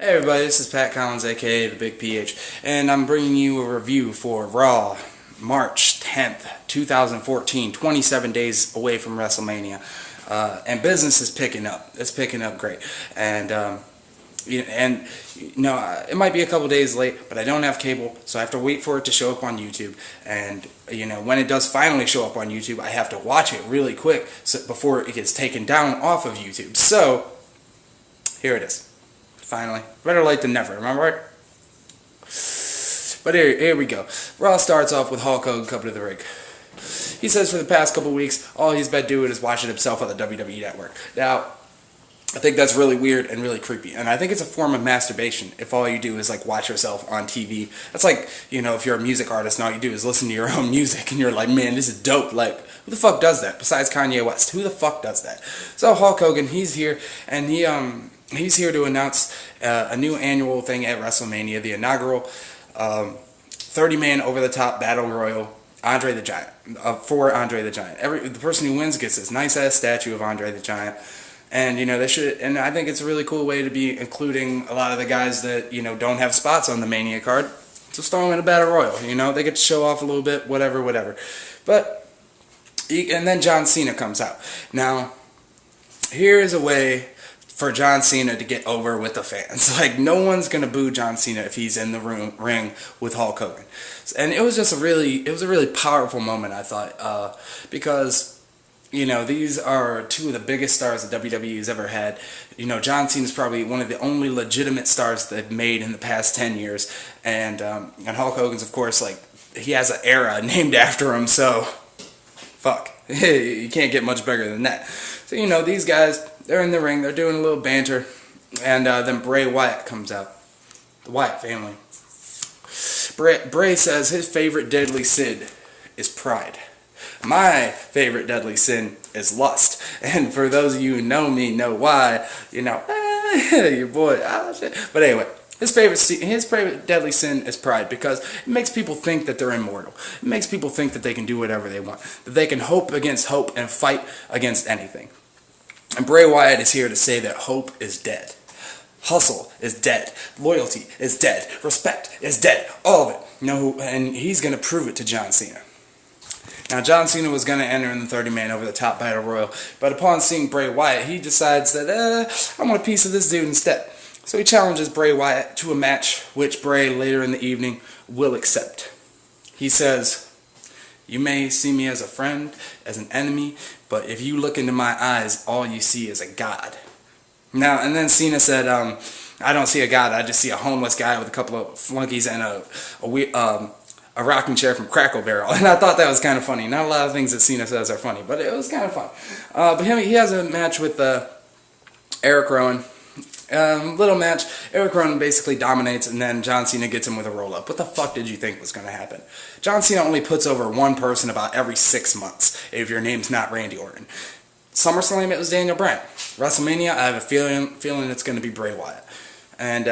Hey everybody, this is Pat Collins, aka the Big PH, and I'm bringing you a review for Raw, March 10th, 2014, 27 days away from WrestleMania, and business is picking up. It's picking up great, and it might be a couple days late, but I don't have cable, so I have to wait for it to show up on YouTube, and when it does finally show up on YouTube, I have to watch it really quick before it gets taken down off of YouTube. So here it is. Finally. Better late than never, am I right? But here we go. Raw starts off with Hulk Hogan coming to the ring. He says for the past couple weeks, all he's been doing is watching himself on the WWE Network. Now, I think that's really weird and really creepy. And I think it's a form of masturbation if all you do is like watch yourself on TV. That's like, if you're a music artist and all you do is listen to your own music and you're like, man, this is dope. Like, who the fuck does that besides Kanye West? Who the fuck does that? So Hulk Hogan, he's here and he's here to announce a new annual thing at WrestleMania, the inaugural 30-man over-the-top battle royal, Andre the Giant, for Andre the Giant. The person who wins gets this nice-ass statue of Andre the Giant. And, they should, and I think it's a really cool way to be including a lot of the guys that, don't have spots on the Mania card. So throw them in a battle royal, they get to show off a little bit, whatever. But, and then John Cena comes out. Now, here is a way for John Cena to get over with the fans. Like, no one's going to boo John Cena if he's in the ring with Hulk Hogan. And it was just a really powerful moment, I thought, because, these are two of the biggest stars that WWE has ever had. John Cena's probably one of the only legitimate stars they've made in the past 10 years. And Hulk Hogan's, of course, like, he has an era named after him, so fuck. You can't get much bigger than that. So, these guys, they're in the ring, they're doing a little banter, and then Bray Wyatt comes out. The Wyatt family. Bray says his favorite deadly sin is pride. My favorite deadly sin is lust. And for those of you who know me, know why, your boy, shit. But anyway, his favorite deadly sin is pride, because it makes people think that they're immortal. It makes people think that they can do whatever they want, that they can hope against hope and fight against anything. And Bray Wyatt is here to say that hope is dead. Hustle is dead. Loyalty is dead. Respect is dead. All of it. And he's going to prove it to John Cena. Now, John Cena was going to enter in the 30-man over-the-top battle royal, but upon seeing Bray Wyatt, he decides that, I want a piece of this dude instead. So he challenges Bray Wyatt to a match, which Bray, later in the evening, will accept. He says, "You may see me as a friend, as an enemy, but if you look into my eyes, all you see is a god." Now, and then Cena said, "I don't see a god, I just see a homeless guy with a couple of flunkies and a rocking chair from Crackle Barrel." And I thought that was kind of funny. Not a lot of things that Cena says are funny, but it was kind of fun. But he has a match with Eric Rowan. Little match. Eric Rowan basically dominates, and then John Cena gets him with a roll-up. What the fuck did you think was going to happen? John Cena only puts over one person about every 6 months, if your name's not Randy Orton. SummerSlam, it was Daniel Bryan. WrestleMania, I have a feeling it's going to be Bray Wyatt. And,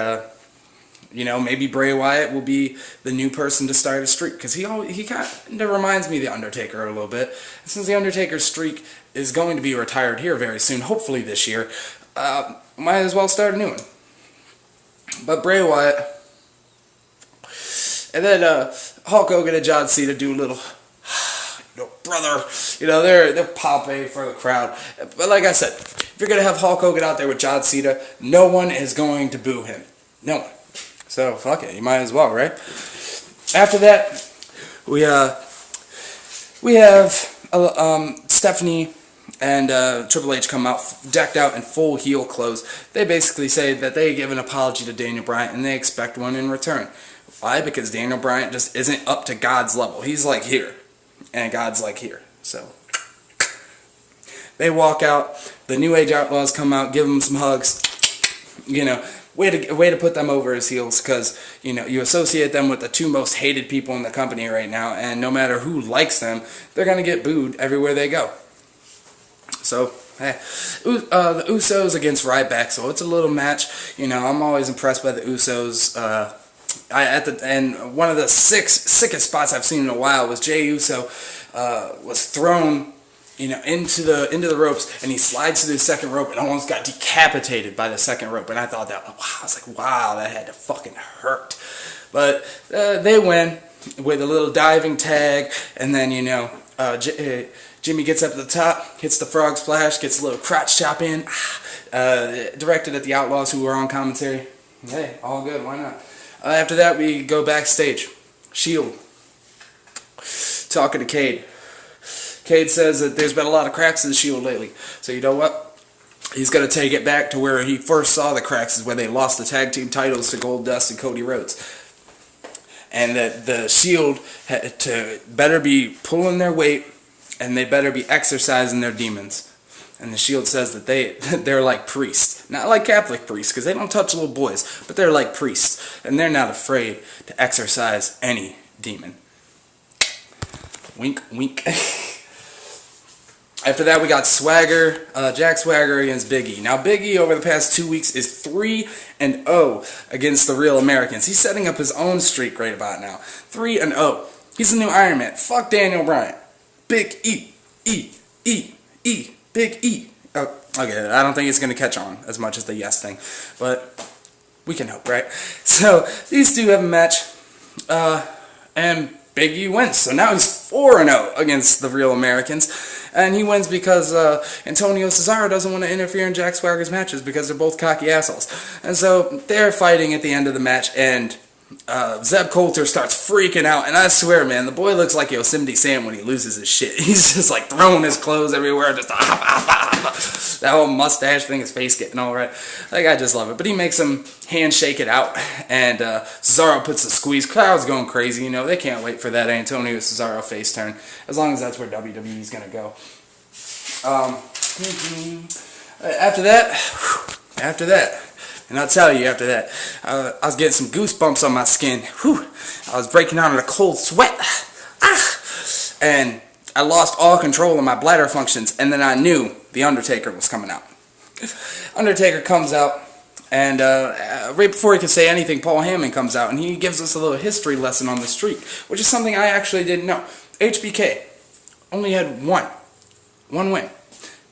maybe Bray Wyatt will be the new person to start a streak, because he kind of reminds me of The Undertaker a little bit. And since The Undertaker's streak is going to be retired here very soon, hopefully this year, might as well start a new one. But Bray Wyatt, and then Hulk Hogan and John Cena do a little, brother, they're popping for the crowd. But like I said, if you're going to have Hulk Hogan out there with John Cena, no one is going to boo him. No one. So, fuck it, you might as well, right? After that, we have Stephanie and Triple H come out, decked out in full heel clothes. They basically say that they give an apology to Daniel Bryan, and they expect one in return. Why? Because Daniel Bryan just isn't up to God's level. He's like here, and God's like here. So, they walk out. The New Age Outlaws come out, give them some hugs. Way to put them over his heels, because, you associate them with the two most hated people in the company right now, and no matter who likes them, they're going to get booed everywhere they go. So, hey, the Usos against Ryback, so it's a little match. I'm always impressed by the Usos. And one of the sickest spots I've seen in a while was Jey Uso was thrown into the ropes, and he slides to the second rope and almost got decapitated by the second rope. And I thought that, wow, I was like, wow, that had to fucking hurt. But they win with a little diving tag, and then Jimmy gets up to the top, hits the frog splash, gets a little crotch chop in, directed at the Outlaws who were on commentary. Hey, all good, why not? After that, we go backstage. Shield talking to Cade. Cade says that there's been a lot of cracks in the Shield lately. So you know what? He's going to take it back to where he first saw the cracks, is when they lost the tag team titles to Goldust and Cody Rhodes. And that the Shield had to better be pulling their weight, and they better be exercising their demons. And the Shield says that they're like priests. Not like Catholic priests, because they don't touch little boys, but they're like priests. And they're not afraid to exercise any demon. Wink, wink. After that, we got Swagger, Jack Swagger against Big E. Now, Big E over the past 2 weeks is 3-0 against the Real Americans. He's setting up his own streak right about now. 3-0. He's the new Iron Man. Fuck Daniel Bryan. Big E, Big E. Oh, okay, I don't think it's going to catch on as much as the yes thing, but we can hope, right? So, these two have a match, and Big E wins. So now he's 4-0 against the Real Americans. And he wins because Antonio Cesaro doesn't want to interfere in Jack Swagger's matches because they're both cocky assholes. And so they're fighting at the end of the match, and Zeb Coulter starts freaking out. And I swear, man, the boy looks like Yosemite Sam when he loses his shit. He's just like throwing his clothes everywhere, just that whole mustache thing, his face getting all right. Like, I just love it. But he makes him handshake it out, and Cesaro puts the squeeze. Crowd's going crazy, they can't wait for that Antonio Cesaro face turn, as long as that's where WWE's gonna go. After that, and I'll tell you, after that, I was getting some goosebumps on my skin. Whew. I was breaking out in a cold sweat. And I lost all control of my bladder functions, and then I knew The Undertaker was coming out. Undertaker comes out, and right before he could say anything, Paul Heyman comes out, and he gives us a little history lesson on the streak, which is something I actually didn't know. HBK only had one win.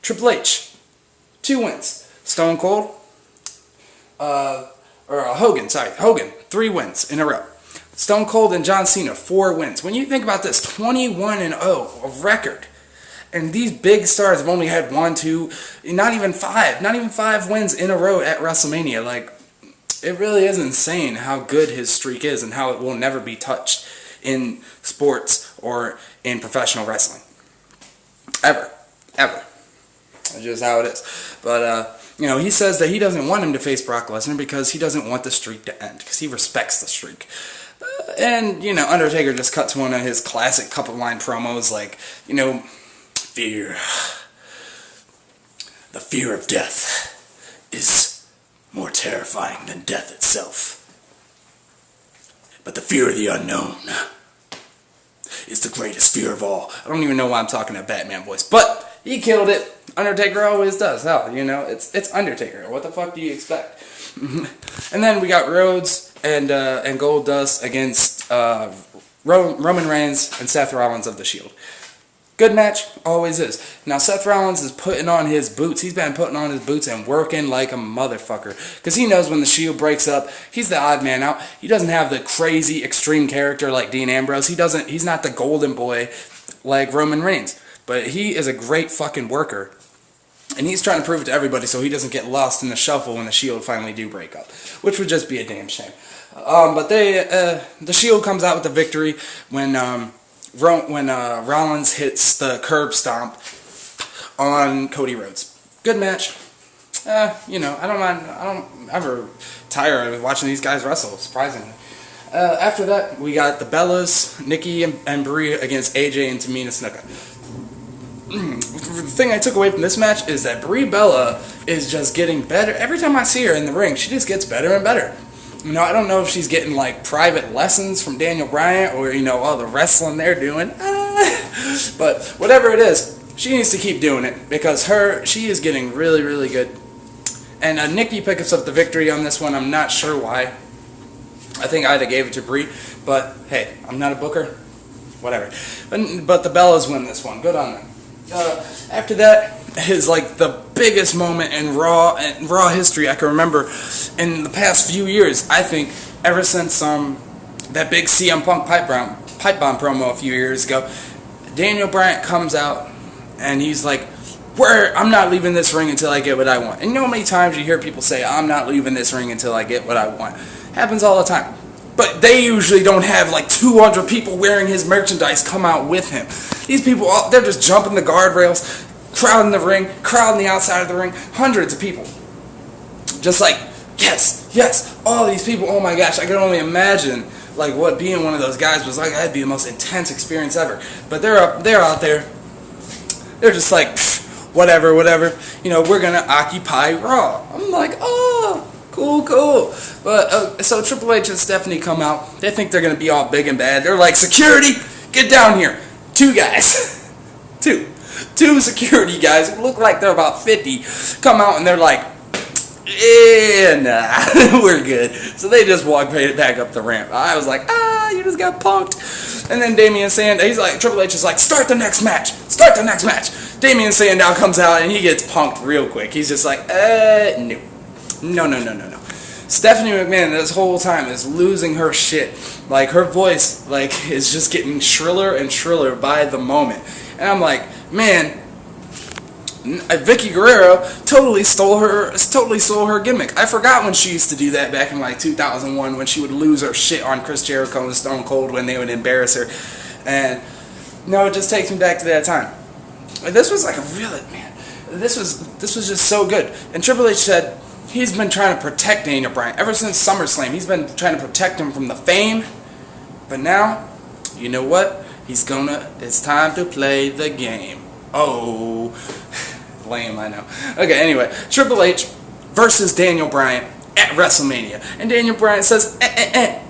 Triple H, 2 wins. Stone Cold, Hogan, 3 wins in a row. Stone Cold and John Cena, 4 wins. When you think about this, 21-0 of record. And these big stars have only had 1, 2, not even 5 wins in a row at WrestleMania. Like, it really is insane how good his streak is and how it will never be touched in sports or in professional wrestling. Ever. That's just how it is. But, he says that he doesn't want him to face Brock Lesnar because he doesn't want the streak to end, because he respects the streak. And, Undertaker just cuts one of his classic couple line promos like, fear. The fear of death is more terrifying than death itself. But the fear of the unknown is the greatest fear of all. I don't even know why I'm talking that Batman voice, but he killed it. Undertaker always does. Hell, it's Undertaker. What the fuck do you expect? And then we got Rhodes and Goldust against Roman Reigns and Seth Rollins of the Shield. Good match, always is. Now, Seth Rollins is putting on his boots. He's been putting on his boots and working like a motherfucker. Because he knows when the Shield breaks up, he's the odd man out. He doesn't have the crazy, extreme character like Dean Ambrose. He's not the golden boy like Roman Reigns. But he is a great fucking worker. And he's trying to prove it to everybody so he doesn't get lost in the shuffle when the Shield finally do break up. Which would just be a damn shame. But the Shield comes out with the victory when Rollins hits the curb stomp on Cody Rhodes. Good match. I don't mind. I don't ever tire of watching these guys wrestle, surprisingly. After that, we got the Bellas, Nikki and Brie against AJ and Tamina Snuka. The thing I took away from this match is that Brie Bella is just getting better. Every time I see her in the ring, she just gets better and better. I don't know if she's getting like private lessons from Daniel Bryan or all the wrestling they're doing. But whatever it is, she needs to keep doing it because she is getting really, really good. And Nikki picks up the victory on this one. I'm not sure why. I think I'd have gave it to Brie, but hey, I'm not a booker. Whatever. But the Bellas win this one. Good on them. After that is like the biggest moment in Raw history I can remember in the past few years. I think ever since that big CM Punk pipe bomb promo a few years ago, Daniel Bryan comes out and he's like, I'm not leaving this ring until I get what I want. And you know how many times you hear people say, I'm not leaving this ring until I get what I want? Happens all the time. But they usually don't have like 200 people wearing his merchandise come out with him. These people, they're just jumping the guardrails, crowding the ring, crowding the outside of the ring. Hundreds of people. Just like, yes, all these people, oh my gosh, I can only imagine like what being one of those guys was like. That'd be the most intense experience ever. But they're out there. They're just like, whatever. You know, we're gonna occupy Raw. I'm like, oh, cool. But so Triple H and Stephanie come out. They think they're gonna be all big and bad. They're like, security, get down here. 2 guys, two security guys who look like they're about 50 come out and they're like, nah, we're good. So they just walk back up the ramp. I was like, you just got punked. And then Triple H is like, start the next match. Damian Sandow comes out and he gets punked real quick. He's just like, no. Stephanie McMahon this whole time is losing her shit. Like, her voice is just getting shriller and shriller by the moment. And I'm like, man, Vicky Guerrero totally stole her gimmick. I forgot when she used to do that back in like 2001 when she would lose her shit on Chris Jericho and Stone Cold when they would embarrass her. And it just takes me back to that time. This was like this was just so good. And Triple H said he's been trying to protect Daniel Bryan ever since SummerSlam. He's been trying to protect him from the fame. But now, you know what? It's time to play the game. Oh, lame, I know. Okay, anyway, Triple H versus Daniel Bryan at WrestleMania. And Daniel Bryan says, I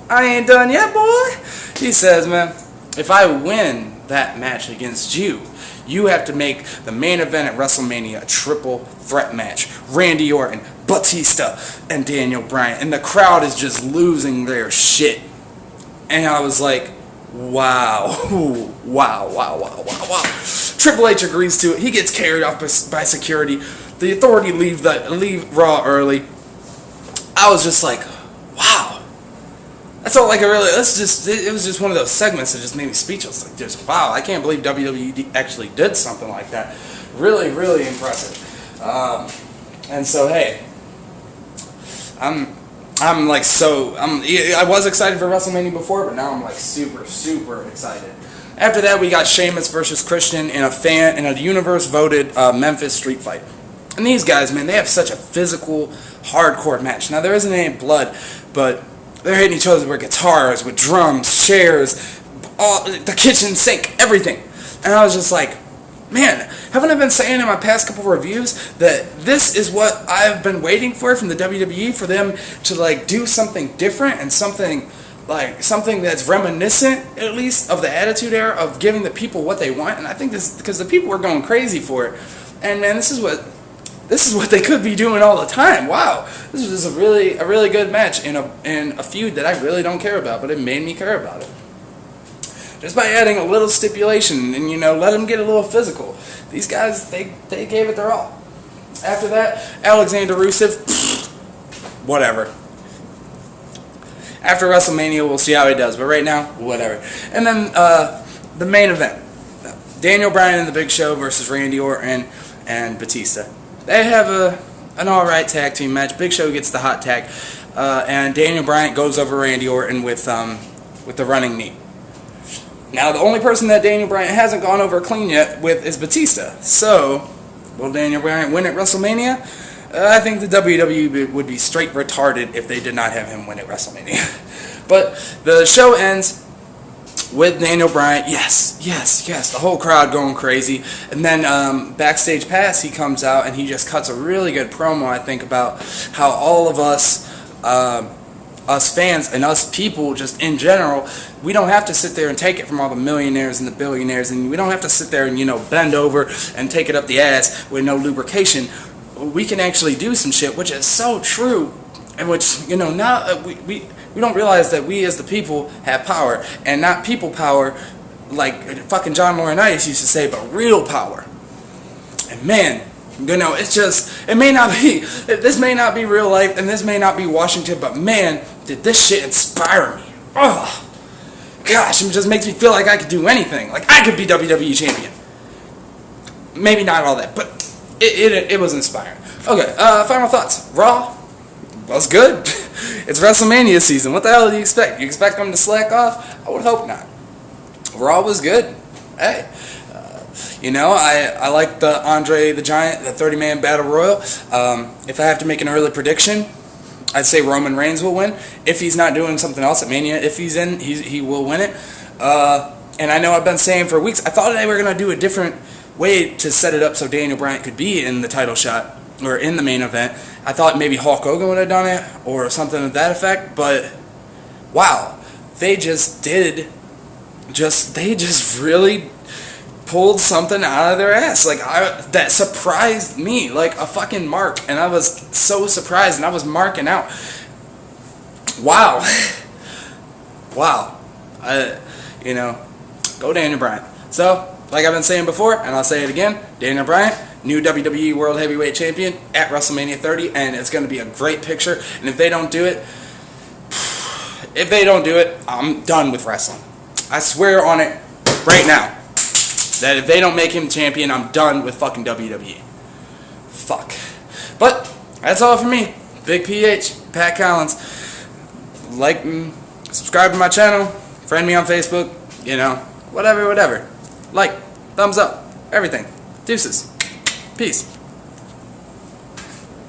ain't done yet, boy. He says, man, if I win that match against you, you have to make the main event at WrestleMania a triple threat match. Randy Orton, Batista, and Daniel Bryan. And the crowd is just losing their shit. And I was like, wow. Triple H agrees to it. He gets carried off by security. The Authority leave Raw early. I was just like, wow. I felt like it was just one of those segments that just made me speechless. Like, just wow, I can't believe WWE actually did something like that. Really impressive. And so hey, I was excited for WrestleMania before, but now I'm like super excited. After that, we got Sheamus versus Christian in a universe voted Memphis Street Fight. And these guys, man, they have such a physical, hardcore match. Now there isn't any blood, but they're hitting each other with guitars, with drums, chairs, the kitchen sink, everything. And I was just like, man, haven't I been saying in my past couple reviews that this is what I've been waiting for from the WWE, for them to like do something different and something that's reminiscent, at least, of the Attitude Era, of giving the people what they want. And I think this, because the people were going crazy for it. And man, this is what they could be doing all the time. Wow, this was a really good match in a feud that I really don't care about, but it made me care about it. Just by adding a little stipulation and let them get a little physical. These guys, they gave it their all. After that, Alexander Rusev, whatever. After WrestleMania, we'll see how he does, but right now, whatever. And then the main event, Daniel Bryan and the Big Show versus Randy Orton and Batista. They have an alright tag team match. Big Show gets the hot tag, and Daniel Bryan goes over Randy Orton with the running knee. Now, the only person that Daniel Bryan hasn't gone over clean yet with is Batista. So, will Daniel Bryan win at WrestleMania? I think the WWE would be straight retarded if they did not have him win at WrestleMania. But the show ends with Daniel Bryan, yes, the whole crowd going crazy. And then backstage pass, he comes out and he just cuts a really good promo, I think, about how all of us fans and us people just in general, we don't have to sit there and take it from all the millionaires and the billionaires, and we don't have to sit there and bend over and take it up the ass with no lubrication. We can actually do some shit, which is so true, and which now we don't realize that we as the people have power, and not people power like fucking John Laurinaitis used to say, but real power. And man, you know, it's just, this may not be real life, and this may not be Washington, but man, did this shit inspire me. Oh, gosh, it just makes me feel like I could do anything. Like, I could be WWE champion. Maybe not all that, but it was inspiring. Okay, final thoughts. Raw was good. It's WrestleMania season. What the hell do you expect? You expect them to slack off? I would hope not. Raw was good. Hey, you know, I like the Andre the Giant, the 30-man Battle Royal. If I have to make an early prediction, I'd say Roman Reigns will win. If he's not doing something else at Mania, if he's in, he will win it. And I know I've been saying for weeks, I thought they were going to do a different way to set it up so Daniel Bryan could be in the title shot, or in the main event. I thought maybe Hulk Hogan would have done it, or something to that effect, but wow, they just really pulled something out of their ass. Like, that surprised me like a fucking mark, and I was so surprised, and I was marking out. Wow. Wow. You know, go Daniel Bryan. So, like I've been saying before, and I'll say it again, Daniel Bryan, new WWE World Heavyweight Champion at WrestleMania 30, and it's going to be a great picture. And if they don't do it, I'm done with wrestling. I swear on it right now that if they don't make him champion, I'm done with fucking WWE. Fuck. But that's all for me. Big PH, Pat Collins. Like and subscribe to my channel. Friend me on Facebook. You know, whatever. Like, thumbs up, everything. Deuces. Peace.